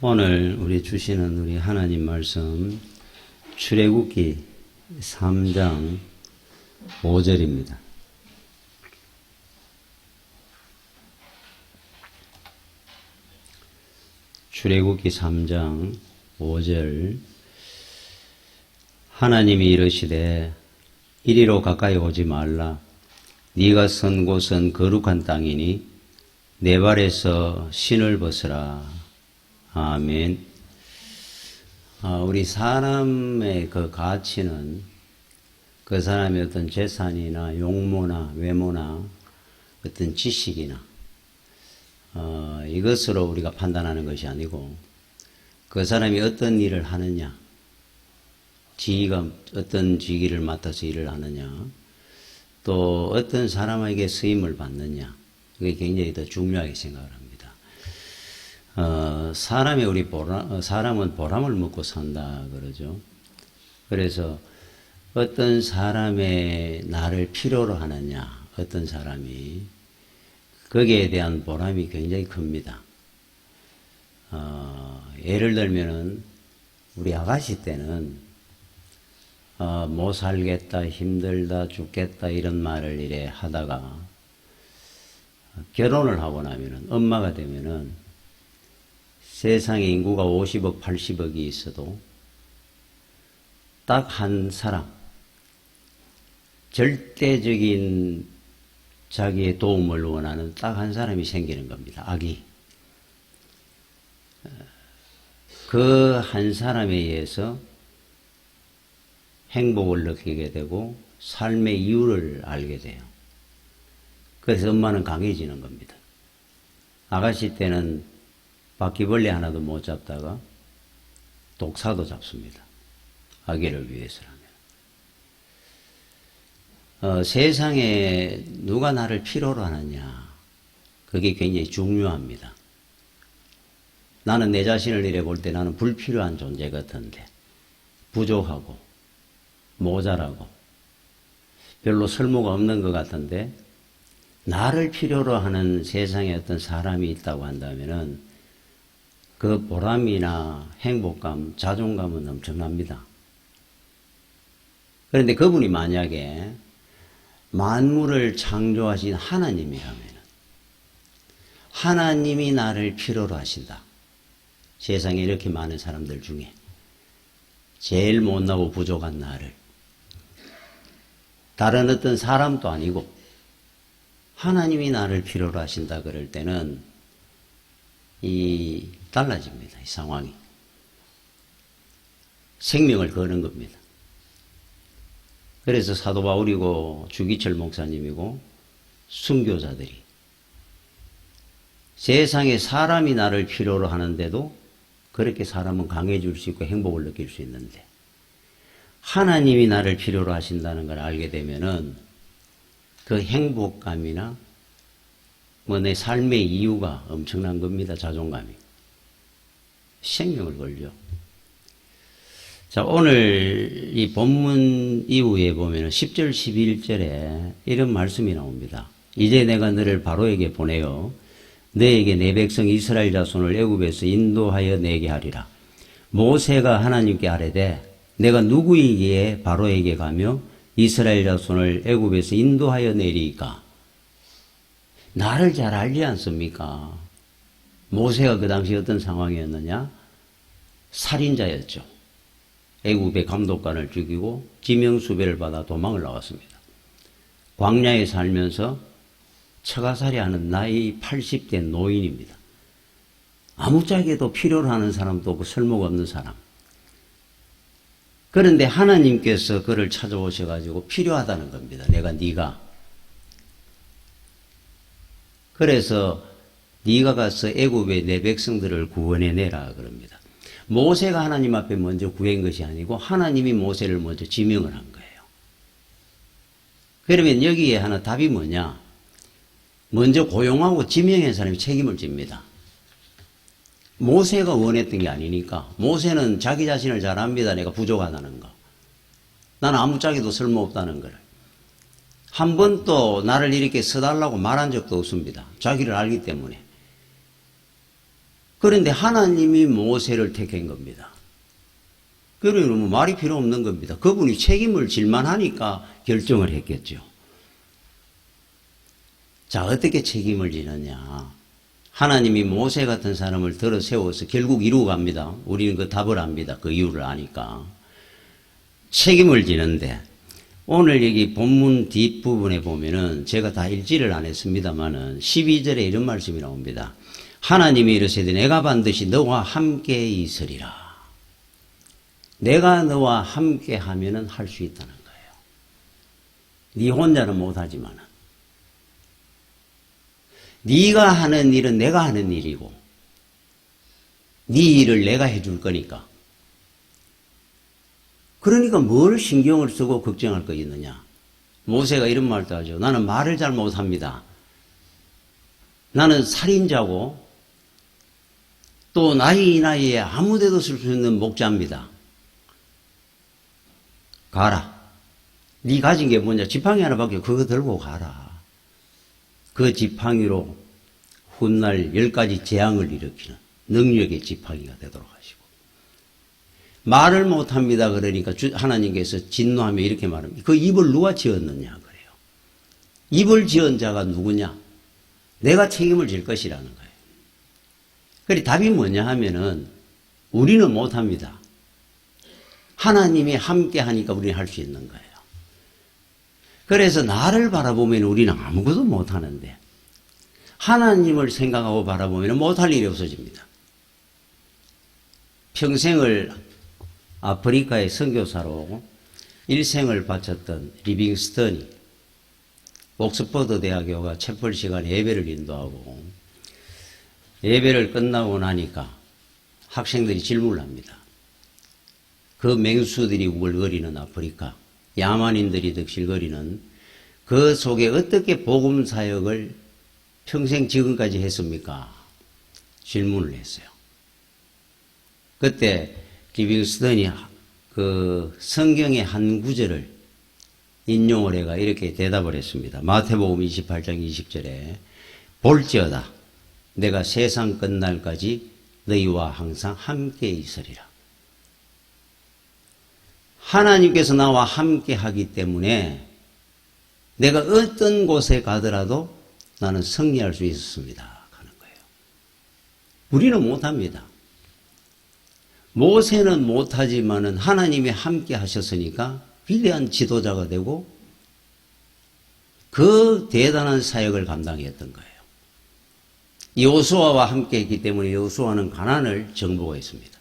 오늘 우리 주시는 우리 하나님 말씀 출애굽기 3장 5절입니다. 출애굽기 3장 5절 하나님이 이르시되 이리로 가까이 오지 말라. 네가 선 곳은 거룩한 땅이니 내 발에서 신을 벗으라. 아멘. 우리 사람의 그 가치는 그 사람의 어떤 재산이나 용모나 외모나 어떤 지식이나 이것으로 우리가 판단하는 것이 아니고 그 사람이 어떤 일을 하느냐, 지위가 어떤 직위를 맡아서 일을 하느냐, 또 어떤 사람에게 쓰임을 받느냐, 그게 굉장히 더 중요하게 생각을 합니다. 사람은 보람을 먹고 산다 그러죠. 그래서 어떤 사람의 나를 필요로 하느냐, 어떤 사람이 거기에 대한 보람이 굉장히 큽니다. 예를 들면은 우리 아가씨 때는 못 살겠다, 힘들다, 죽겠다 이런 말을 이래 하다가 결혼을 하고 나면은 엄마가 되면은 세상에 인구가 50억, 80억이 있어도 딱 한 사람, 절대적인 자기의 도움을 원하는 딱 한 사람이 생기는 겁니다. 아기. 그 한 사람에 의해서 행복을 느끼게 되고 삶의 이유를 알게 돼요. 그래서 엄마는 강해지는 겁니다. 아가씨 때는 바퀴벌레 하나도 못 잡다가 독사도 잡습니다. 아기를 위해서라면. 세상에 누가 나를 필요로 하느냐, 그게 굉장히 중요합니다. 나는 내 자신을 이래 볼 때 나는 불필요한 존재 같은데, 부족하고 모자라고 별로 쓸모가 없는 것 같은데, 나를 필요로 하는 세상에 어떤 사람이 있다고 한다면은 그 보람이나 행복감, 자존감은 엄청납니다. 그런데 그분이 만약에 만물을 창조하신 하나님이라면 하나님이 나를 필요로 하신다. 세상에 이렇게 많은 사람들 중에 제일 못나고 부족한 나를, 다른 어떤 사람도 아니고 하나님이 나를 필요로 하신다 그럴 때는 달라집니다. 이 상황이. 생명을 거는 겁니다. 그래서 사도 바울이고 주기철 목사님이고 순교자들이 세상에 사람이 나를 필요로 하는데도 그렇게 사람은 강해질 수 있고 행복을 느낄 수 있는데, 하나님이 나를 필요로 하신다는 걸 알게 되면은 그 행복감이나 내 삶의 이유가 엄청난 겁니다. 자존감이. 생명을 걸죠. 자, 오늘 이 본문 이후에 보면 10절, 11절에 이런 말씀이 나옵니다. 이제 내가 너를 바로에게 보내어 너에게 내 백성 이스라엘 자손을 애굽에서 인도하여 내게 하리라. 모세가 하나님께 아뢰되 내가 누구이기에 바로에게 가며 이스라엘 자손을 애굽에서 인도하여 내리까? 나를 잘 알지 않습니까? 모세가 그 당시 어떤 상황이었느냐? 살인자였죠. 애굽의 감독관을 죽이고 지명수배를 받아 도망을 나왔습니다. 광야에 살면서 처가살이하는 나이 80대 노인입니다. 아무짝에도 필요로 하는 사람도 없고 쓸모가 없는 사람. 그런데 하나님께서 그를 찾아오셔가지고 필요하다는 겁니다. 네가. 그래서 네가 가서 애굽의 내 백성들을 구원해내라 그럽니다. 모세가 하나님 앞에 먼저 구한 것이 아니고 하나님이 모세를 먼저 지명을 한 거예요. 그러면 여기에 하나 답이 뭐냐? 먼저 고용하고 지명한 사람이 책임을 집니다. 모세가 원했던 게 아니니까. 모세는 자기 자신을 잘 압니다. 내가 부족하다는 거. 나는 아무짝에도 쓸모없다는 걸. 한 번도 나를 이렇게 써달라고 말한 적도 없습니다. 자기를 알기 때문에. 그런데 하나님이 모세를 택한 겁니다. 그러면 뭐 말이 필요 없는 겁니다. 그분이 책임을 질 만하니까 결정을 했겠죠. 자, 어떻게 책임을 지느냐. 하나님이 모세 같은 사람을 들어 세워서 결국 이루고 갑니다. 우리는 그 답을 압니다. 그 이유를 아니까. 책임을 지는데, 오늘 여기 본문 뒷부분에 보면은 제가 다 읽지를 안 했습니다만은 12절에 이런 말씀이 나옵니다. 하나님이 이르시되 내가 반드시 너와 함께 있으리라. 내가 너와 함께 하면은 할 수 있다는 거예요. 네 혼자는 못하지만은. 네가 하는 일은 내가 하는 일이고 네 일을 내가 해줄 거니까. 그러니까 뭘 신경을 쓰고 걱정할 거 있느냐. 모세가 이런 말도 하죠. 나는 말을 잘 못합니다. 나는 살인자고 또 나이에 아무 데도 쓸 수 있는 목자입니다. 가라. 네 가진 게 뭐냐. 지팡이 하나밖에 그거 들고 가라. 그 지팡이로 훗날 10가지 재앙을 일으키는 능력의 지팡이가 되도록 하시고. 말을 못합니다. 그러니까 하나님께서 진노하며 이렇게 말합니다. 그 입을 누가 지었느냐 그래요. 입을 지은 자가 누구냐. 내가 책임을 질 것이라는 거예요. 그래 답이 뭐냐 하면은 우리는 못합니다. 하나님이 함께 하니까 우리는 할 수 있는 거예요. 그래서 나를 바라보면 우리는 아무것도 못하는데 하나님을 생각하고 바라보면 못할 일이 없어집니다. 평생을 아프리카의 선교사로 일생을 바쳤던 리빙스턴이 옥스퍼드 대학교가 채플 시간에 예배를 인도하고 예배를 끝나고 나니까 학생들이 질문을 합니다. 그 맹수들이 우글거리는 아프리카, 야만인들이 득실거리는 그 속에 어떻게 복음 사역을 평생 지금까지 했습니까? 질문을 했어요. 그때 리빙스턴이 그 성경의 한 구절을 인용을 해가 이렇게 대답을 했습니다. 마태복음 28장 20절에 볼지어다 내가 세상 끝날까지 너희와 항상 함께 있으리라. 하나님께서 나와 함께 하기 때문에 내가 어떤 곳에 가더라도 나는 승리할 수 있었습니다. 하는 거예요. 우리는 못합니다. 모세는 못하지만은 하나님이 함께 하셨으니까 위대한 지도자가 되고 그 대단한 사역을 감당했던 거예요. 여호수아와 함께 했기 때문에 여호수아는 가나안을 정복했습니다.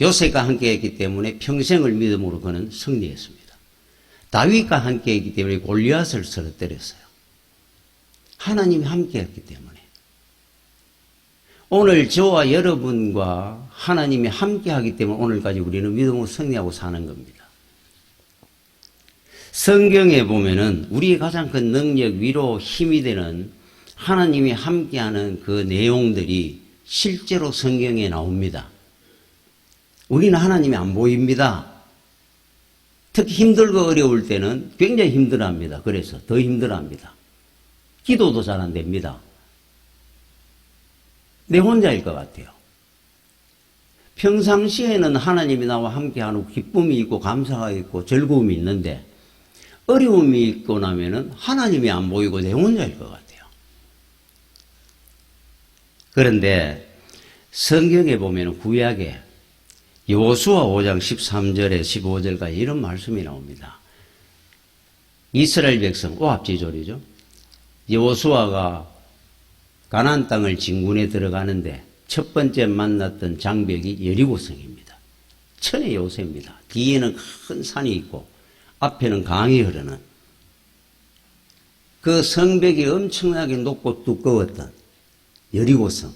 요셉과 함께 했기 때문에 평생을 믿음으로 그는 승리했습니다. 다윗과 함께 했기 때문에 골리앗을 쓰러뜨렸어요. 하나님이 함께 했기 때문에. 오늘 저와 여러분과 하나님이 함께 하기 때문에 오늘까지 우리는 믿음으로 승리하고 사는 겁니다. 성경에 보면은 우리의 가장 큰 능력, 위로, 힘이 되는 하나님이 함께하는 그 내용들이 실제로 성경에 나옵니다. 우리는 하나님이 안 보입니다. 특히 힘들고 어려울 때는 굉장히 힘들어합니다. 그래서 더 힘들어합니다. 기도도 잘 안 됩니다. 내 혼자일 것 같아요. 평상시에는 하나님이 나와 함께하는 기쁨이 있고 감사가 있고 즐거움이 있는데 어려움이 있고 나면은 하나님이 안 보이고 내 혼자일 것 같아요. 그런데 성경에 보면 구약에 여호수아 5장 13절에 15절까지 이런 말씀이 나옵니다. 이스라엘 백성 오합지졸이죠. 여호수아가 가나안 땅을 진군해 들어가는데 첫 번째 만났던 장벽이 여리고성입니다. 천의 요새입니다. 뒤에는 큰 산이 있고 앞에는 강이 흐르는 그 성벽이 엄청나게 높고 두꺼웠던 여리고성.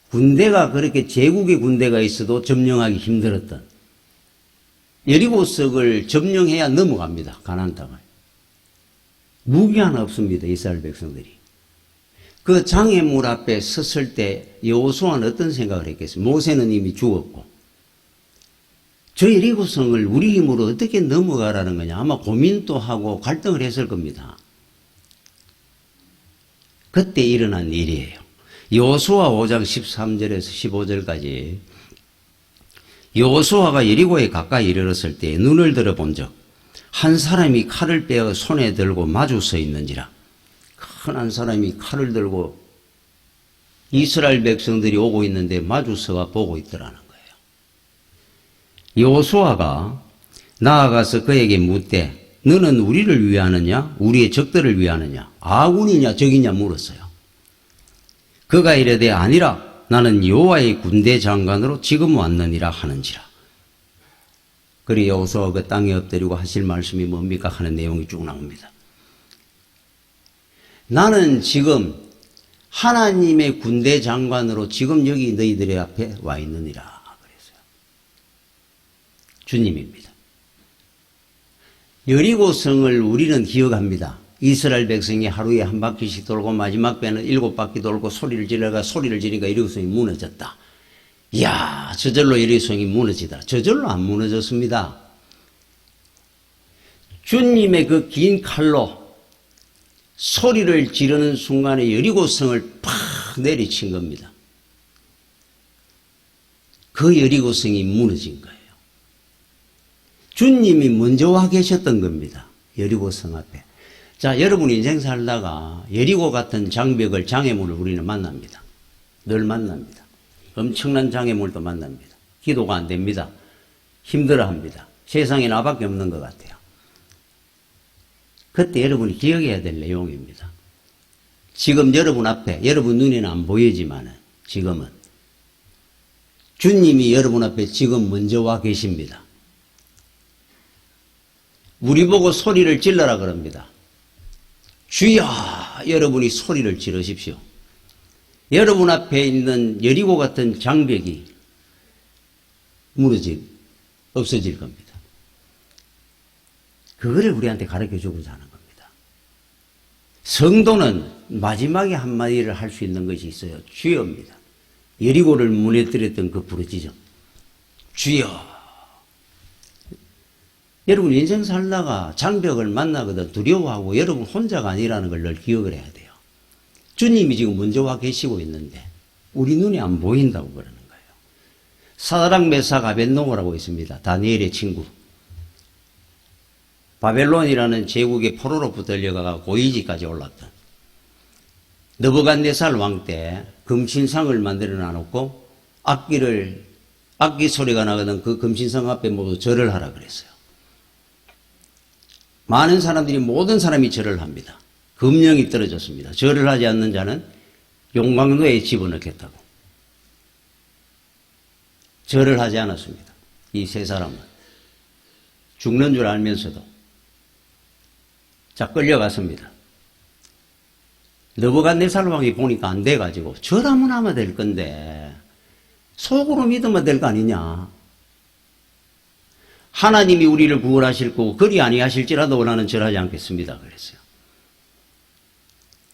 군대가 그렇게 제국의 군대가 있어도 점령하기 힘들었던 여리고성을 점령해야 넘어갑니다. 가나안 땅을. 무기 하나 없습니다. 이스라엘 백성들이. 그 장애물 앞에 섰을 때 여호수아는 어떤 생각을 했겠어요? 모세는 이미 죽었고 저 여리고성을 우리 힘으로 어떻게 넘어가라는 거냐 아마 고민도 하고 갈등을 했을 겁니다. 그때 일어난 일이에요. 여호수아 5장 13절에서 15절까지 여호수아가 여리고에 가까이 이르렀을 때 눈을 들어본 적 한 사람이 칼을 빼어 손에 들고 마주 서 있는지라. 큰 한 사람이 칼을 들고 이스라엘 백성들이 오고 있는데 마주 서가 보고 있더라는 거예요. 여호수아가 나아가서 그에게 묻되 너는 우리를 위하느냐 우리의 적들을 위하느냐 아군이냐 적이냐 물었어요. 그가 이르되 아니라 나는 여호와의 군대 장관으로 지금 왔느니라 하는지라. 그리 여호수아가 그 땅에 엎드리고 하실 말씀이 뭡니까 하는 내용이 쭉 나옵니다. 나는 지금 하나님의 군대 장관으로 지금 여기 너희들의 앞에 와 있느니라 그랬어요. 주님입니다. 여리고성을 우리는 기억합니다. 이스라엘 백성이 하루에 한 바퀴씩 돌고 마지막 배는 7바퀴 돌고 소리를 지르니까 여리고성이 무너졌다. 이야, 저절로 여리고성이 무너지다. 저절로 안 무너졌습니다. 주님의 그 긴 칼로 소리를 지르는 순간에 여리고성을 팍 내리친 겁니다. 그 여리고성이 무너진 거예요. 주님이 먼저 와 계셨던 겁니다. 여리고성 앞에. 자, 여러분 인생 살다가 여리고 같은 장벽을, 장애물을 우리는 만납니다. 늘 만납니다. 엄청난 장애물도 만납니다. 기도가 안 됩니다. 힘들어합니다. 세상에 나밖에 없는 것 같아요. 그때 여러분이 기억해야 될 내용입니다. 지금 여러분 앞에, 여러분 눈에는 안 보이지만 지금은 주님이 여러분 앞에 지금 먼저 와 계십니다. 우리 보고 소리를 질러라 그럽니다. 주여! 여러분이 소리를 지르십시오. 여러분 앞에 있는 여리고 같은 장벽이 없어질 겁니다. 그거를 우리한테 가르쳐 주고자 하는 겁니다. 성도는 마지막에 한마디를 할 수 있는 것이 있어요. 주여입니다. 여리고를 무너뜨렸던 그 부르짖음. 주여. 여러분 인생 살다가 장벽을 만나거든 두려워하고 여러분 혼자가 아니라는 걸 늘 기억을 해야 돼요. 주님이 지금 먼저 와 계시고 있는데 우리 눈에 안 보인다고 그러는 거예요. 사드락 메삭 아벳노고라고 있습니다. 다니엘의 친구. 바벨론이라는 제국의 포로로부터 들려가가 고위직까지 올랐던 느부갓네살 왕 때 금신상을 만들어 놔놓고 악기 소리가 나거든 그 금신상 앞에 모두 절을 하라 그랬어요. 많은 사람들이 모든 사람이 절을 합니다. 금령이 떨어졌습니다. 절을 하지 않는 자는 용광로에 집어넣겠다고. 절을 하지 않았습니다. 이 세 사람은. 죽는 줄 알면서도. 자, 끌려갔습니다. 느부갓네살 왕이 보니까 안 돼가지고 절하면 하면 될 건데 속으로 믿으면 될 거 아니냐. 하나님이 우리를 구원하실 거고 그리 아니하실지라도 나는 절하지 않겠습니다. 그랬어요.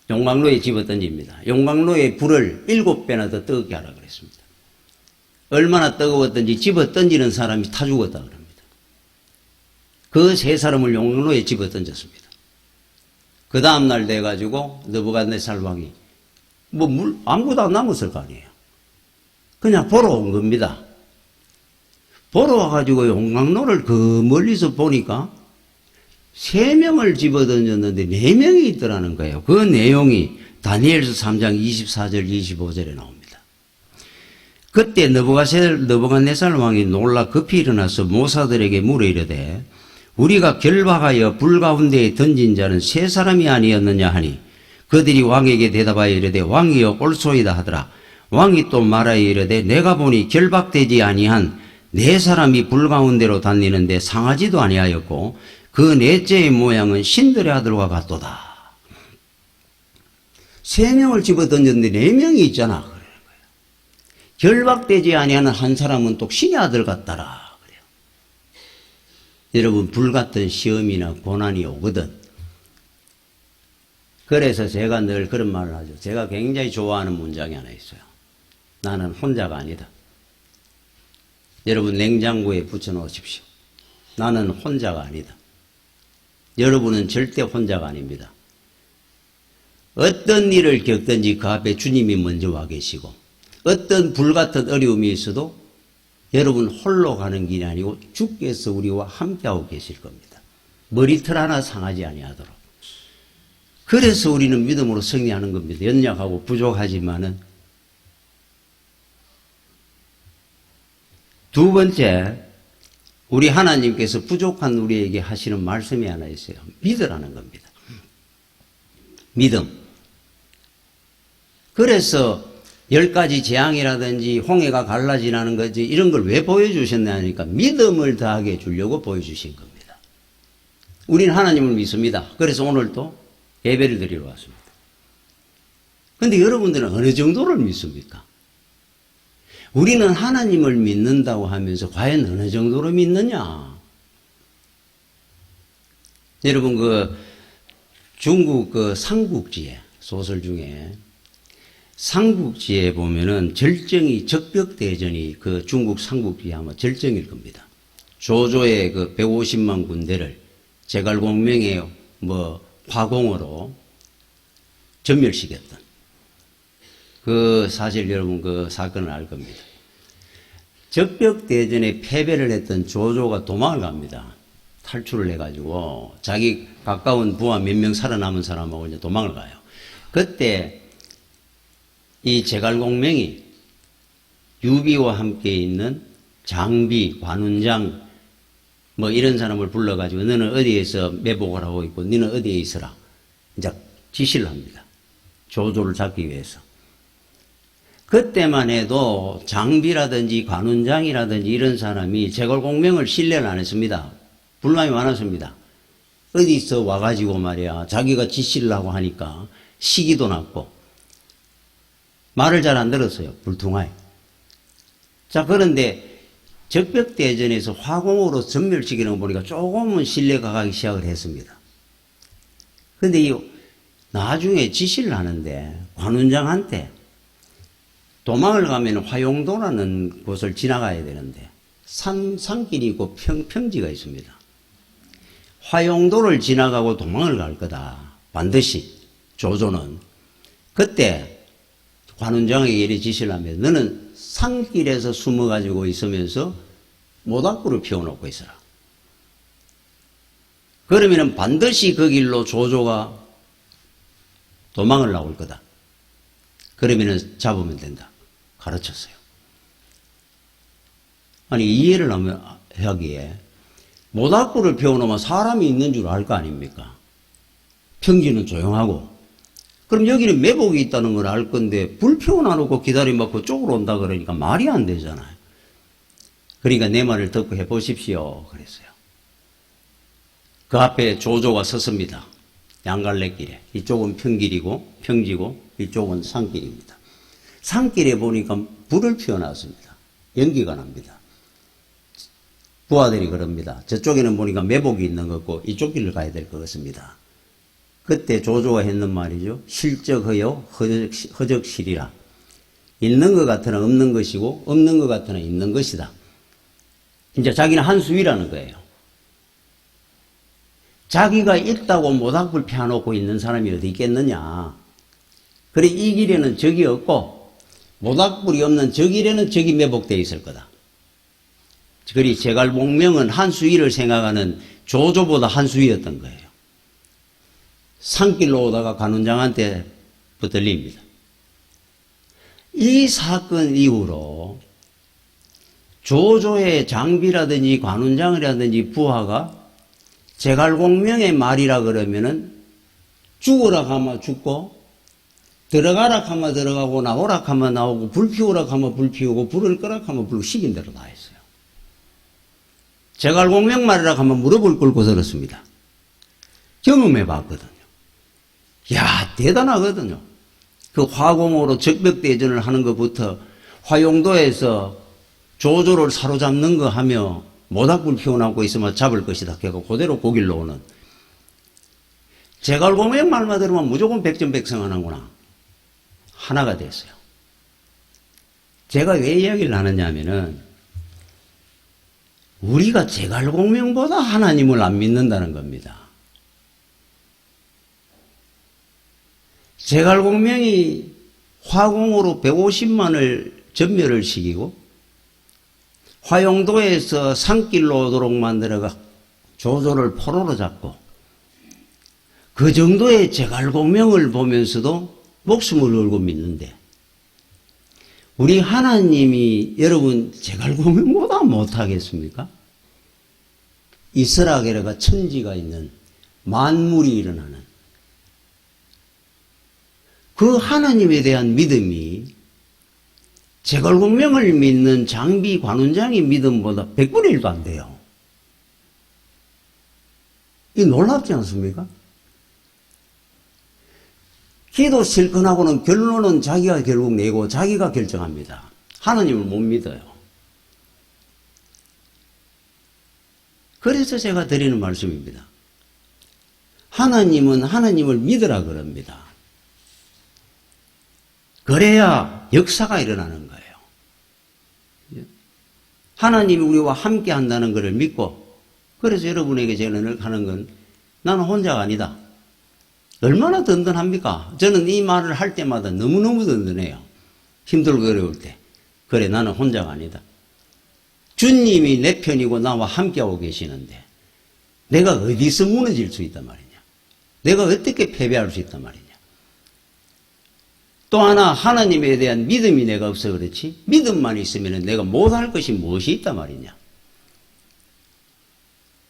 용광로에 집어던집니다. 용광로에 불을 7배나 더 뜨겁게 하라 그랬습니다. 얼마나 뜨거웠던지 집어던지는 사람이 타 죽었다 그럽니다. 그 세 사람을 용광로에 집어던졌습니다. 그 다음날 돼가지고 느부갓네살 왕이 아무것도 안 남았을 거 아니에요. 그냥 보러 온 겁니다. 보러 와가지고 용광로를 그 멀리서 보니까 3명을 집어던졌는데 4명이 있더라는 거예요. 그 내용이 다니엘서 3장 24절 25절에 나옵니다. 그때 느부갓네살 왕이 놀라 급히 일어나서 모사들에게 물어 이르되 우리가 결박하여 불 가운데에 던진 자는 3사람이 아니었느냐 하니 그들이 왕에게 대답하여 이르되 왕이여 옳소이다 하더라. 왕이 또 말하여 이르되 내가 보니 결박되지 아니한 4사람이 불 가운데로 다니는데 상하지도 아니하였고 그 넷째의 모양은 신들의 아들과 같도다. 3명을 집어던졌는데 4명이 있잖아. 그래요. 결박되지 아니하는 한 사람은 또 신의 아들 같더라. 그래요. 여러분 불같은 시험이나 고난이 오거든. 그래서 제가 늘 그런 말을 하죠. 제가 굉장히 좋아하는 문장이 하나 있어요. 나는 혼자가 아니다. 여러분 냉장고에 붙여놓으십시오. 나는 혼자가 아니다. 여러분은 절대 혼자가 아닙니다. 어떤 일을 겪든지 그 앞에 주님이 먼저 와 계시고 어떤 불같은 어려움이 있어도 여러분 홀로 가는 길이 아니고 주께서 우리와 함께하고 계실 겁니다. 머리털 하나 상하지 아니하도록. 그래서 우리는 믿음으로 승리하는 겁니다. 연약하고 부족하지만은. 두 번째, 우리 하나님께서 부족한 우리에게 하시는 말씀이 하나 있어요. 믿으라는 겁니다. 믿음. 그래서 10가지 재앙이라든지 홍해가 갈라지라는 거지 이런 걸 왜 보여주셨냐 하니까 믿음을 더하게 해주려고 보여주신 겁니다. 우리는 하나님을 믿습니다. 그래서 오늘도 예배를 드리러 왔습니다. 그런데 여러분들은 어느 정도를 믿습니까? 우리는 하나님을 믿는다고 하면서 과연 어느 정도로 믿느냐? 여러분 중국 삼국지에 소설 중에 삼국지에 보면은 적벽대전이 중국 삼국지에 아마 절정일 겁니다. 조조의 150만 군대를 제갈공명의 화공으로 전멸시켰던 사실 여러분 사건을 알 겁니다. 적벽대전에 패배를 했던 조조가 도망을 갑니다. 탈출을 해가지고 자기 가까운 부하 몇 명 살아남은 사람하고 이제 도망을 가요. 그때 이 제갈공명이 유비와 함께 있는 장비, 관운장 이런 사람을 불러가지고 너는 어디에서 매복을 하고 있고 너는 어디에 있어라. 이제 지시를 합니다. 조조를 잡기 위해서. 그때만 해도 장비라든지 관운장이라든지 이런 사람이 제갈공명을 신뢰를 안 했습니다. 불만이 많았습니다. 어디서 와가지고 말이야 자기가 지시를 하고 하니까 시기도 났고 말을 잘 안 들었어요. 불통하에. 자, 그런데 적벽대전에서 화공으로 전멸시키는 거 보니까 조금은 신뢰가 가기 시작을 했습니다. 그런데 나중에 지시를 하는데 관운장한테 도망을 가면 화용도라는 곳을 지나가야 되는데 산길이 있고 평지가 있습니다. 화용도를 지나가고 도망을 갈 거다. 반드시 조조는. 그때 관운장에게 이렇게 지시를 하면 너는 산길에서 숨어가지고 있으면서 모닥불을 피워놓고 있어라. 그러면 반드시 그 길로 조조가 도망을 나올 거다. 그러면 잡으면 된다. 가르쳤어요. 아니 이해를 하기에 모닥불을 피워놓으면 사람이 있는 줄 알 거 아닙니까? 평지는 조용하고 그럼 여기는 매복이 있다는 걸 알 건데 불 피워놔놓고 기다리면 그쪽으로 온다 그러니까 말이 안 되잖아요. 그러니까 내 말을 듣고 해보십시오 그랬어요. 그 앞에 조조가 섰습니다. 양갈래길에. 이쪽은 평지고 이쪽은 산길입니다. 산길에 보니까 불을 피워놨습니다. 연기가 납니다. 부하들이 그럽니다. 저쪽에는 보니까 매복이 있는 것 같고 이쪽 길을 가야 될 것 같습니다. 그때 조조가 했는 말이죠. 실적허요 허적실이라. 있는 것 같으나 없는 것이고 없는 것 같으나 있는 것이다. 이제 자기는 한 수위라는 거예요. 자기가 있다고 모닥불 펴놓고 있는 사람이 어디 있겠느냐. 그래 이 길에는 적이 없고 모닥불이 없는 저 길에는 적이 매복되어 있을 거다. 그리 제갈공명은 한 수위를 생각하는 조조보다 한 수위였던 거예요. 산길로 오다가 관운장한테 붙들립니다. 이 사건 이후로 조조의 장비라든지 관운장이라든지 부하가 제갈공명의 말이라 그러면은 죽으라 하면 죽고 들어가라 하면 들어가고 나오라 하면 나오고 불 피우라 하면 불 피우고 불을 끄라 하면 불 시킨 대로 다 했어요. 제갈공명 말이라 하면 무릎을 꿇고 들었습니다. 경험해 봤거든요. 야, 대단하거든요. 그 화공으로 적벽대전을 하는 것부터 화용도에서 조조를 사로잡는 거 하며 모닥불 피워놓고 있으면 잡을 것이다. 그래서 그대로 고길로 오는. 제갈공명 말만 들으면 무조건 백전백승하는구나. 하나가 됐어요. 제가 왜 이야기를 하느냐 하면은 우리가 제갈공명보다 하나님을 안 믿는다는 겁니다. 제갈공명이 화공으로 150만을 전멸을 시키고 화용도에서 산길로 오도록 만들어가 조조를 포로로 잡고 그 정도의 제갈공명을 보면서도 목숨을 걸고 믿는데 우리 하나님이 여러분 제갈공명보다 못하겠습니까? 이스라엘에가 천지가 있는 만물이 일어나는 그 하나님에 대한 믿음이 제갈공명을 믿는 장비 관원장의 믿음보다 100분의 1도 안 돼요. 이 놀랍지 않습니까? 기도 실컷하고는 결론은 자기가 결국 내고 자기가 결정합니다. 하나님을 못 믿어요. 그래서 제가 드리는 말씀입니다. 하나님은 하나님을 믿으라 그럽니다. 그래야 역사가 일어나는 거예요. 하나님이 우리와 함께 한다는 것을 믿고 그래서 여러분에게 제가 늘 하는 건 나는 혼자가 아니다. 얼마나 든든합니까? 저는 이 말을 할 때마다 너무너무 든든해요. 힘들고 어려울 때. 그래 나는 혼자가 아니다. 주님이 내 편이고 나와 함께하고 계시는데 내가 어디서 무너질 수 있단 말이냐. 내가 어떻게 패배할 수 있단 말이냐. 또 하나 하나님에 대한 믿음이 내가 없어 그렇지 믿음만 있으면 내가 못할 것이 무엇이 있단 말이냐.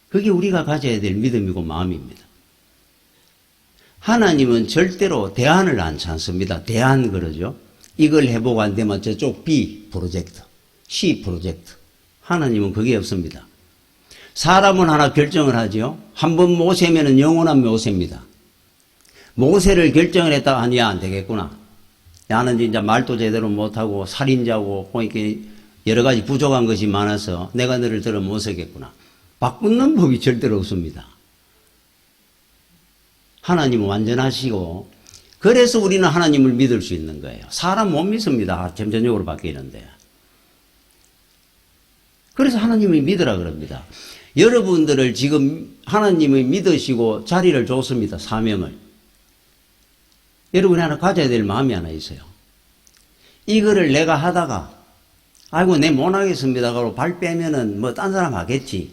그게 우리가 가져야 될 믿음이고 마음입니다. 하나님은 절대로 대안을 안 찾습니다. 대안 그러죠. 이걸 해보고 안 되면 저쪽 B 프로젝트, C 프로젝트. 하나님은 그게 없습니다. 사람은 하나 결정을 하죠. 한번 모세면은 영원한 모세입니다. 모세를 결정을 했다 아니야 안 되겠구나. 나는 진짜 말도 제대로 못하고 살인자고 보니까 여러 가지 부족한 것이 많아서 내가 너를 들어 못 서겠구나. 바꾸는 법이 절대로 없습니다. 하나님은 완전하시고 그래서 우리는 하나님을 믿을 수 있는 거예요. 사람 못 믿습니다. 점진적으로 바뀌는데. 그래서 하나님을 믿으라 그럽니다. 여러분들을 지금 하나님을 믿으시고 자리를 줬습니다. 사명을. 여러분이 하나 가져야 될 마음이 하나 있어요. 이거를 내가 하다가 아이고 내 못하겠습니다 하고 발 빼면은 뭐 딴 사람 하겠지.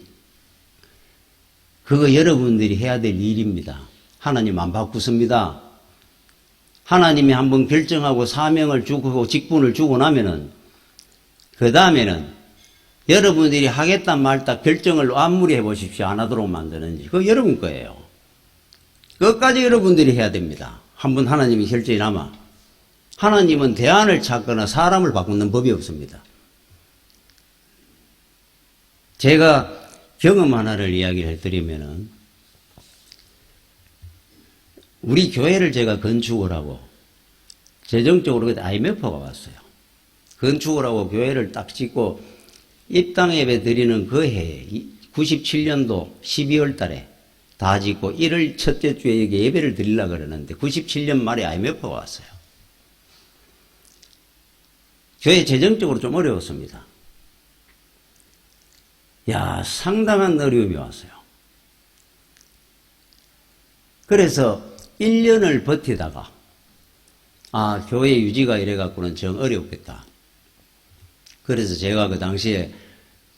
그거 여러분들이 해야 될 일입니다. 하나님 안 바꾸습니다. 하나님이 한번 결정하고 사명을 주고 직분을 주고 나면은 그 다음에는 여러분들이 하겠다 말다 결정을 아무리 해보십시오. 안 하도록 만드는지. 그거 여러분 거예요. 그것까지 여러분들이 해야 됩니다. 한번 하나님이 결정이 나면 하나님은 대안을 찾거나 사람을 바꾸는 법이 없습니다. 제가 경험 하나를 이야기를 해드리면은 우리 교회를 제가 건축을 하고 재정적으로 그때 IMF가 왔어요. 건축을 하고 교회를 딱 짓고 입당 예배 드리는 그 해에 97년도 12월 달에 다 짓고 1월 첫째 주에 여기 예배를 드리려고 그러는데 97년 말에 IMF가 왔어요. 교회 재정적으로 좀 어려웠습니다. 야, 상당한 어려움이 왔어요. 그래서 1년을 버티다가 교회 유지가 이래갖고는 정 어렵겠다. 그래서 제가 그 당시에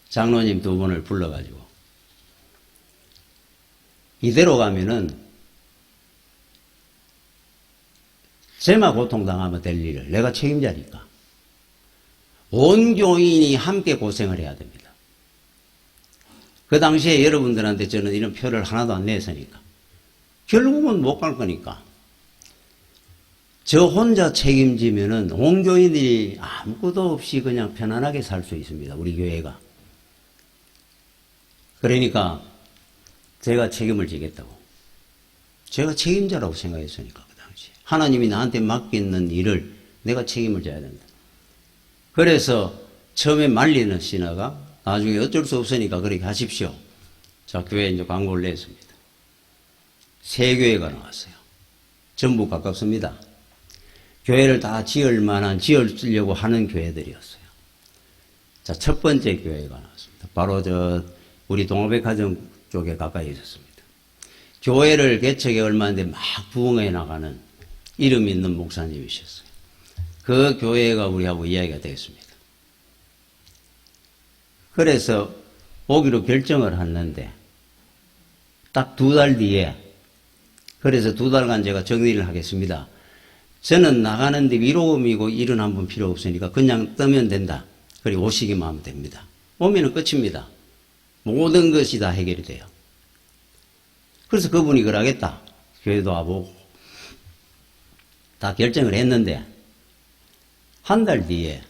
장로님 두 분을 불러가지고 이대로 가면은 제만 고통당하면 될 일을 내가 책임자니까 온 교인이 함께 고생을 해야 됩니다. 그 당시에 여러분들한테 저는 이런 표를 하나도 안 냈으니까 결국은 못 갈 거니까 저 혼자 책임지면은 온 교인들이 아무것도 없이 그냥 편안하게 살 수 있습니다. 우리 교회가. 그러니까 제가 책임을 지겠다고. 제가 책임자라고 생각했으니까 그 당시에. 하나님이 나한테 맡기는 일을 내가 책임을 져야 된다. 그래서 처음에 말리는 신하가 나중에 어쩔 수 없으니까 그렇게 하십시오. 자, 교회에 이제 광고를 냈습니다. 세 교회가 나왔어요. 전부 가깝습니다. 교회를 다 지을 만한, 지으려고 하는 교회들이었어요. 자, 첫 번째 교회가 나왔습니다. 바로 우리 동호백화점 쪽에 가까이 있었습니다. 교회를 개척에 얼마 안 돼 막 부흥해 나가는 이름 있는 목사님이셨어요. 그 교회가 우리하고 이야기가 되었습니다. 그래서 오기로 결정을 했는데 딱 2달 뒤에, 그래서 2달간 제가 정리를 하겠습니다. 저는 나가는데 위로음이고 일은 한 번 필요 없으니까 그냥 뜨면 된다. 그리고 오시기만 하면 됩니다. 오면은 끝입니다. 모든 것이 다 해결이 돼요. 그래서 그분이 그러겠다. 교회도 와보고 다 결정을 했는데 한 달 뒤에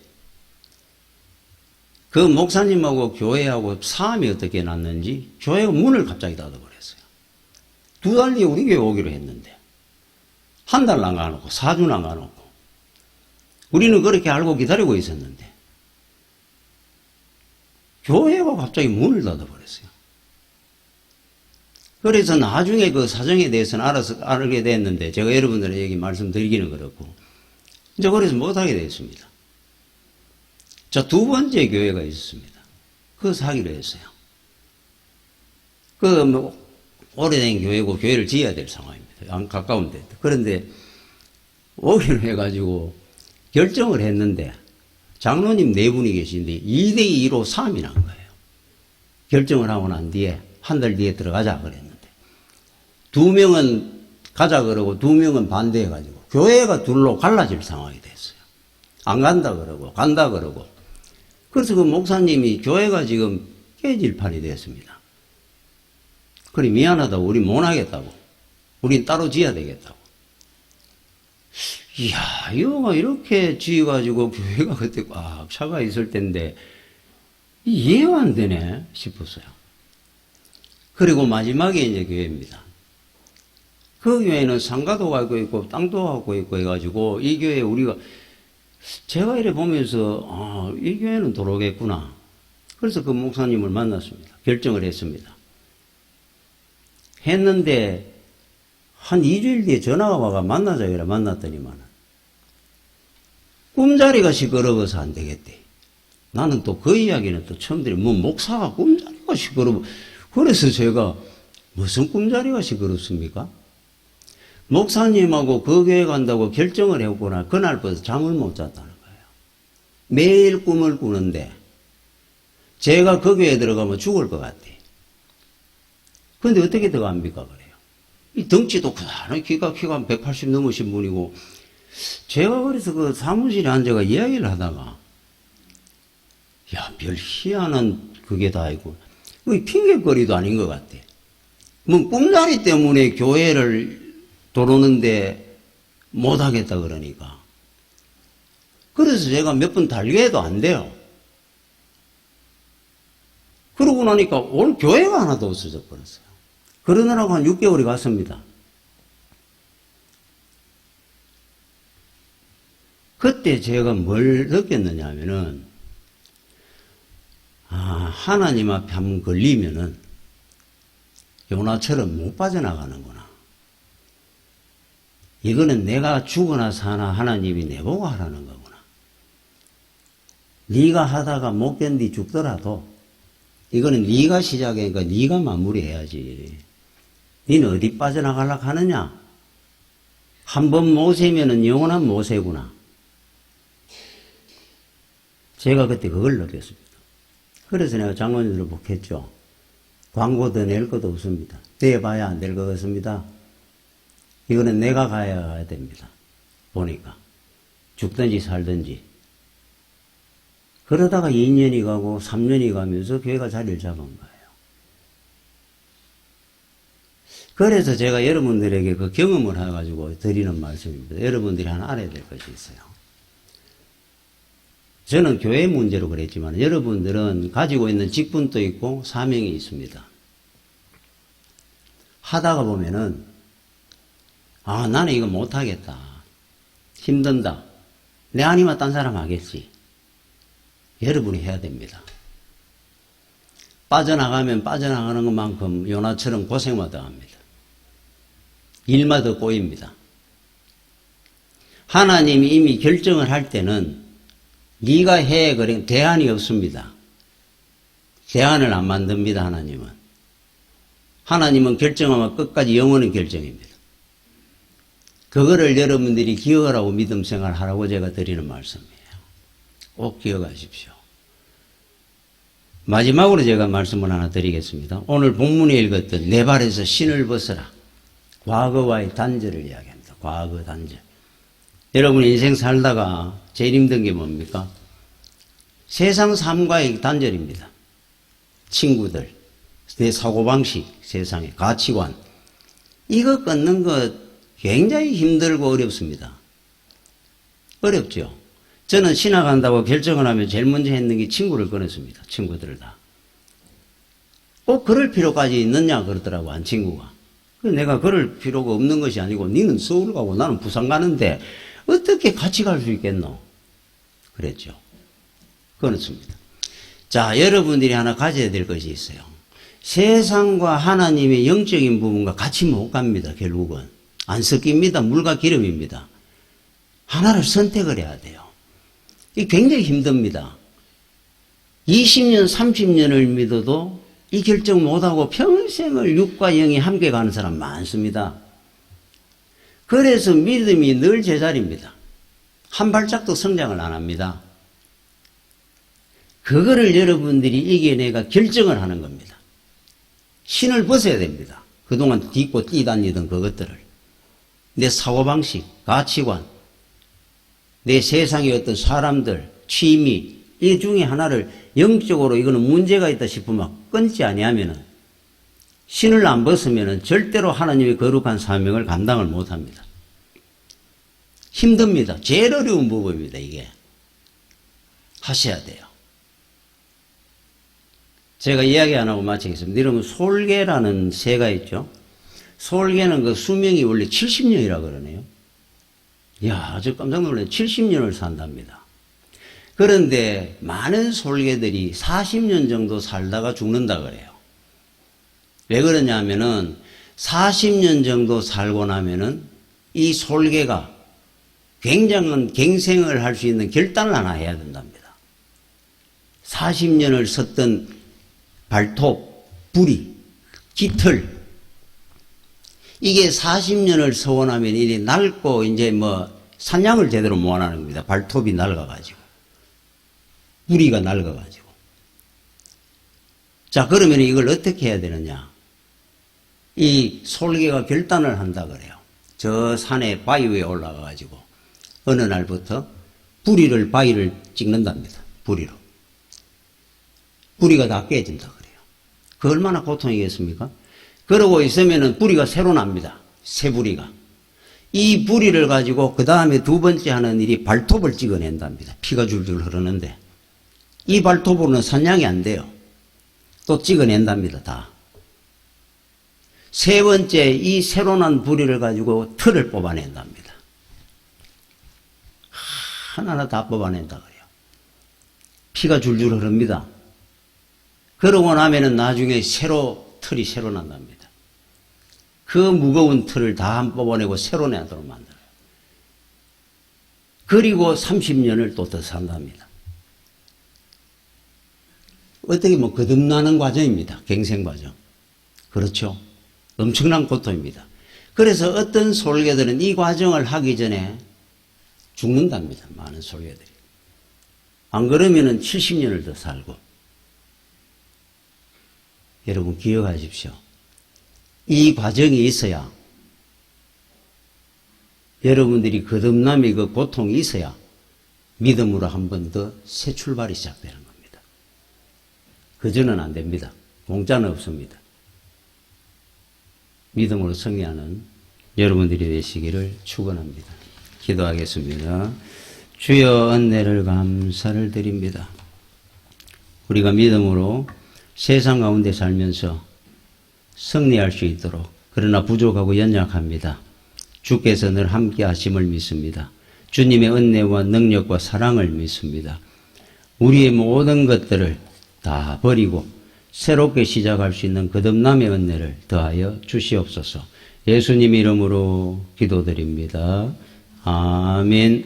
그 목사님하고 교회하고 싸움이 어떻게 났는지 교회가 문을 갑자기 닫아버렸어요. 2달 뒤에 우리 교회 오기로 했는데 한 달 안 가놓고 4주 안 가놓고 우리는 그렇게 알고 기다리고 있었는데 교회가 갑자기 문을 닫아버렸어요. 그래서 나중에 그 사정에 대해서는 알게 됐는데 제가 여러분들에게 말씀드리기는 그렇고 이제 그래서 못하게 됐습니다. 자, 2번째 교회가 있었습니다. 그거 사기로 했어요. 오래된 교회고 교회를 지어야 될 상황입니다. 안 가까운 데. 그런데 오기로 해가지고 결정을 했는데 장로님 4분이 계신데 2대2로 싸움이 난 거예요. 결정을 하고 난 뒤에 한 달 뒤에 들어가자 그랬는데 2명은 가자 그러고 2명은 반대해가지고 교회가 둘로 갈라질 상황이 됐어요. 안 간다 그러고 간다 그러고. 그래서 그 목사님이 교회가 지금 깨질 판이 됐습니다. 그래 미안하다고 우리 못 하겠다고. 우린 따로 지어야 되겠다고. 이야, 이거 이렇게 지어가지고 교회가 그때 꽉 차가 있을 텐데 이해가 안 되네 싶었어요. 그리고 마지막에 이제 교회입니다. 그 교회는 상가도 갖고 있고 땅도 갖고 있고 해가지고 이 교회 우리가 제가 이래 보면서 이 교회는 도로겠구나. 그래서 그 목사님을 만났습니다. 결정을 했습니다. 했는데 한 2주일 뒤에 전화가 와가 만나자 그래 만났더니만 꿈자리가 시끄러워서 안 되겠대. 나는 또 그 이야기는 또 처음 들어요. 목사가 꿈자리가 시끄러워. 그래서 제가 무슨 꿈자리가 시끄럽습니까? 목사님하고 그 교회 간다고 결정을 했구나. 그날부터 잠을 못 잤다는 거예요. 매일 꿈을 꾸는데 제가 그 교회에 들어가면 죽을 것 같대. 그런데 어떻게 들어갑니까? 그래요. 이 덩치도 크다. 키가 180 넘으신 분이고 제가 그래서 그 사무실에 앉아가 이야기를 하다가 야, 별 희한한 그게 다 있고 핑계거리도 아닌 것 같아. 뭐 꿈자리 때문에 교회를 들어오는데 못하겠다 그러니까. 그래서 제가 몇 번 달게도 안 돼요. 그러고 나니까 오늘 교회가 하나도 없어져 버렸어요. 그러느라고 한 6개월이 갔습니다. 그때 제가 뭘 느꼈느냐 하면은 하나님 앞에 한번 걸리면은 요나처럼 못 빠져나가는구나. 이거는 내가 죽거나 사나 하나님이 내보고 하라는 거구나. 네가 하다가 못 견디 죽더라도 이거는 네가 시작하니까 네가 마무리해야지. 너는 어디 빠져나가려고 하느냐? 한 번 모세면은 영원한 모세구나. 제가 그때 그걸 느꼈습니다. 그래서 내가 장로님들을 복했죠. 광고도 낼 것도 없습니다. 대봐야 안 될 것 같습니다. 이거는 내가 가야 됩니다. 보니까. 죽든지 살든지. 그러다가 2년이 가고 3년이 가면서 교회가 자리를 잡은 거예요. 그래서 제가 여러분들에게 그 경험을 해가지고 드리는 말씀입니다. 여러분들이 하나 알아야 될 것이 있어요. 저는 교회 문제로 그랬지만 여러분들은 가지고 있는 직분도 있고 사명이 있습니다. 하다가 보면은 나는 이거 못하겠다. 힘든다. 내 아니면 딴 사람 하겠지. 여러분이 해야 됩니다. 빠져나가면 빠져나가는 것만큼 요나처럼 고생만 더 합니다. 일만 더 꼬입니다. 하나님이 이미 결정을 할 때는 네가 해 그래 대안이 없습니다. 대안을 안 만듭니다. 하나님은 결정하면 끝까지 영원한 결정입니다. 그거를 여러분들이 기억하라고 믿음 생활하라고 제가 드리는 말씀이에요. 꼭 기억하십시오. 마지막으로 제가 말씀을 하나 드리겠습니다. 오늘 본문에 읽었던 내 발에서 신을 벗어라. 과거와의 단절을 이야기합니다. 과거 단절. 여러분 인생 살다가 제일 힘든 게 뭡니까? 세상 삶과의 단절입니다. 친구들, 내 사고방식, 세상의 가치관. 이거 끊는 것 굉장히 힘들고 어렵습니다. 어렵죠. 저는 신학 한다고 결정을 하면 제일 먼저 했는 게 친구를 끊었습니다. 친구들을 다. 꼭 그럴 필요까지 있느냐 그러더라고 한 친구가. 내가 그럴 필요가 없는 것이 아니고 니는 서울 가고 나는 부산 가는데 어떻게 같이 갈 수 있겠노? 그랬죠. 끊었습니다. 자, 여러분들이 하나 가져야 될 것이 있어요. 세상과 하나님의 영적인 부분과 같이 못 갑니다. 결국은. 안 섞입니다. 물과 기름입니다. 하나를 선택을 해야 돼요. 이게 굉장히 힘듭니다. 20년, 30년을 믿어도 이 결정 못하고 평생을 육과 영이 함께 가는 사람 많습니다. 그래서 믿음이 늘 제자리입니다. 한 발짝도 성장을 안 합니다. 그거를 여러분들이 이겨내가 결정을 하는 겁니다. 신을 벗어야 됩니다. 그동안 딛고 뛰다니던 그것들을. 내 사고방식, 가치관, 내 세상의 어떤 사람들, 취미, 이 중에 하나를 영적으로 이거는 문제가 있다 싶으면 끊지 아니하면은 신을 안 벗으면은 절대로 하나님의 거룩한 사명을 감당을 못 합니다. 힘듭니다. 제일 어려운 부분입니다, 이게. 하셔야 돼요. 제가 이야기 안 하고 마치겠습니다. 여러분, 솔개라는 새가 있죠? 솔개는 그 수명이 원래 70년이라 그러네요. 이야, 저 깜짝 놀랐어요. 70년을 산답니다. 그런데 많은 솔개들이 40년 정도 살다가 죽는다 그래요. 왜 그러냐면은 40년 정도 살고 나면은 이 솔개가 굉장한 갱생을 할 수 있는 결단을 하나 해야 된답니다. 40년을 섰던 발톱, 부리, 깃털, 이게 40년을 서원하면 이리 낡고 이제 뭐 사냥을 제대로 못 하는 겁니다. 발톱이 낡아가지고. 뿌리가 낡아가지고. 자, 그러면 이걸 어떻게 해야 되느냐? 이 솔개가 결단을 한다 그래요. 저 산에 바위 위에 올라가가지고 어느 날부터 뿌리를 바위를 찍는답니다. 뿌리로. 뿌리가 다 깨진다 그래요. 그 얼마나 고통이겠습니까? 그러고 있으면은 뿌리가 새로 납니다. 새 뿌리가. 이 뿌리를 가지고 그 다음에 두 번째 하는 일이 발톱을 찍어낸답니다. 피가 줄줄 흐르는데. 이 발톱으로는 사냥이 안 돼요. 또 찍어낸답니다. 다. 세 번째 이 새로 난 뿌리를 가지고 털을 뽑아낸답니다. 하나하나 다 뽑아낸다 그래요. 피가 줄줄 흐릅니다. 그러고 나면은 나중에 털이 새로 난답니다. 그 무거운 털을 다 뽑아내고 새로 내도록 만들어요. 그리고 30년을 또 더 산답니다. 어떻게 뭐 거듭나는 과정입니다. 갱생 과정. 그렇죠. 엄청난 고통입니다. 그래서 어떤 솔개들은 이 과정을 하기 전에 죽는답니다. 많은 솔개들이. 안 그러면은 70년을 더 살고. 여러분 기억하십시오. 이 과정이 있어야 여러분들이 거듭남의 그 고통이 있어야 믿음으로 한 번 더 새 출발이 시작되는 겁니다. 그저는 안 됩니다. 공짜는 없습니다. 믿음으로 승리하는 여러분들이 되시기를 축원합니다. 기도하겠습니다. 주여 은혜를 감사를 드립니다. 우리가 믿음으로 세상 가운데 살면서 승리할 수 있도록 그러나 부족하고 연약합니다. 주께서 늘 함께 하심을 믿습니다. 주님의 은혜와 능력과 사랑을 믿습니다. 우리의 모든 것들을 다 버리고 새롭게 시작할 수 있는 거듭남의 은혜를 더하여 주시옵소서. 예수님 이름으로 기도드립니다. 아멘.